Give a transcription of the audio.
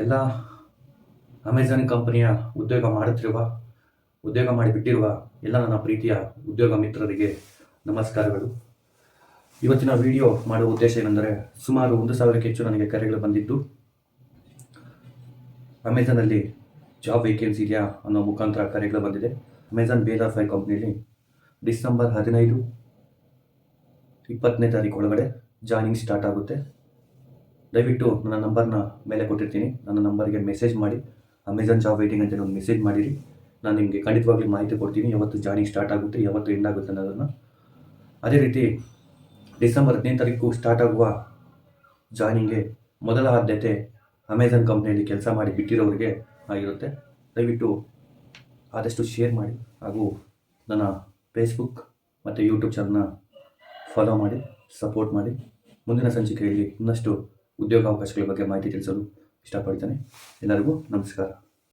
ಎಲ್ಲ ಅಮೆಜಾನ್ ಕಂಪನಿಯ ಉದ್ಯೋಗ ಮಾಡಿಬಿಟ್ಟಿರುವ ಎಲ್ಲ ನನ್ನ ಪ್ರೀತಿಯ ಉದ್ಯೋಗ ಮಿತ್ರರಿಗೆ ನಮಸ್ಕಾರಗಳು. ಇವತ್ತಿನ ವಿಡಿಯೋ ಮಾಡುವ ಉದ್ದೇಶ ಏನೆಂದರೆ, ಸುಮಾರು 1,000ಕ್ಕೆ ಹೆಚ್ಚು ನನಗೆ ಕರೆಗಳು ಬಂದಿದ್ದು, ಅಮೆಜಾನಲ್ಲಿ ಜಾಬ್ ವೇಕೆನ್ಸಿ ಇದೆಯಾ ಅನ್ನೋ ಮುಖಾಂತರ ಕರೆಗಳು ಬಂದಿದೆ. ಅಮೆಜಾನ್ ಬೇಲರ್ ಫೈಲ್ ಕಂಪ್ನಿಯಲ್ಲಿ ಡಿಸೆಂಬರ್ 15, 20ನೇ ತಾರೀಕು ಒಳಗಡೆ ಜಾಯ್ನಿಂಗ್ ಸ್ಟಾರ್ಟ್ ಆಗುತ್ತೆ. ದಯವಿಟ್ಟು ನನ್ನ ನಂಬರ್ನ ಮೇಲೆ ಕೊಟ್ಟಿರ್ತೀನಿ, ನನ್ನ ನಂಬರ್ಗೆ ಮೆಸೇಜ್ ಮಾಡಿ ಅಮೆಜಾನ್ ಜಾಬ್ ವೇಟಿಂಗ್ ಅಂತೇಳಿ ಒಂದು ಮೆಸೇಜ್ ಮಾಡಿರಿ. ನಾನು ನಿಮಗೆ ಖಂಡಿತವಾಗ್ಲೂ ಮಾಹಿತಿ ಕೊಡ್ತೀನಿ, ಯಾವತ್ತು ಜಾಯ್ನಿಂಗ್ ಸ್ಟಾರ್ಟ್ ಆಗುತ್ತೆ, ಯಾವತ್ತು ಎಂಡ್ ಆಗುತ್ತೆ ಅನ್ನೋದನ್ನು. ಅದೇ ರೀತಿ ಡಿಸೆಂಬರ್ 15ನೇ ತಾರೀಕು ಸ್ಟಾರ್ಟ್ ಆಗುವ ಜಾಯ್ನಿಂಗ್ಗೆ ಮೊದಲ ಆದ್ಯತೆ ಅಮೆಜಾನ್ ಕಂಪ್ನಿಯಲ್ಲಿ ಕೆಲಸ ಮಾಡಿ ಬಿಟ್ಟಿರೋರಿಗೆ ಆಗಿರುತ್ತೆ. ದಯವಿಟ್ಟು ಆದಷ್ಟು ಶೇರ್ ಮಾಡಿ ಹಾಗೂ ನನ್ನ ಫೇಸ್ಬುಕ್ ಮತ್ತು ಯೂಟ್ಯೂಬ್ ಚಾನಲ್ನ ಫಾಲೋ ಮಾಡಿ, ಸಪೋರ್ಟ್ ಮಾಡಿ. ಮುಂದಿನ ಸಂಚಿಕೆಯಲ್ಲಿ ಇನ್ನಷ್ಟು ಉದ್ಯೋಗಾವಕಾಶಗಳ ಬಗ್ಗೆ ಮಾಹಿತಿ ತಿಳಿಸಲು ಇಷ್ಟಪಡ್ತೇನೆ. ಎಲ್ಲರಿಗೂ ನಮಸ್ಕಾರ.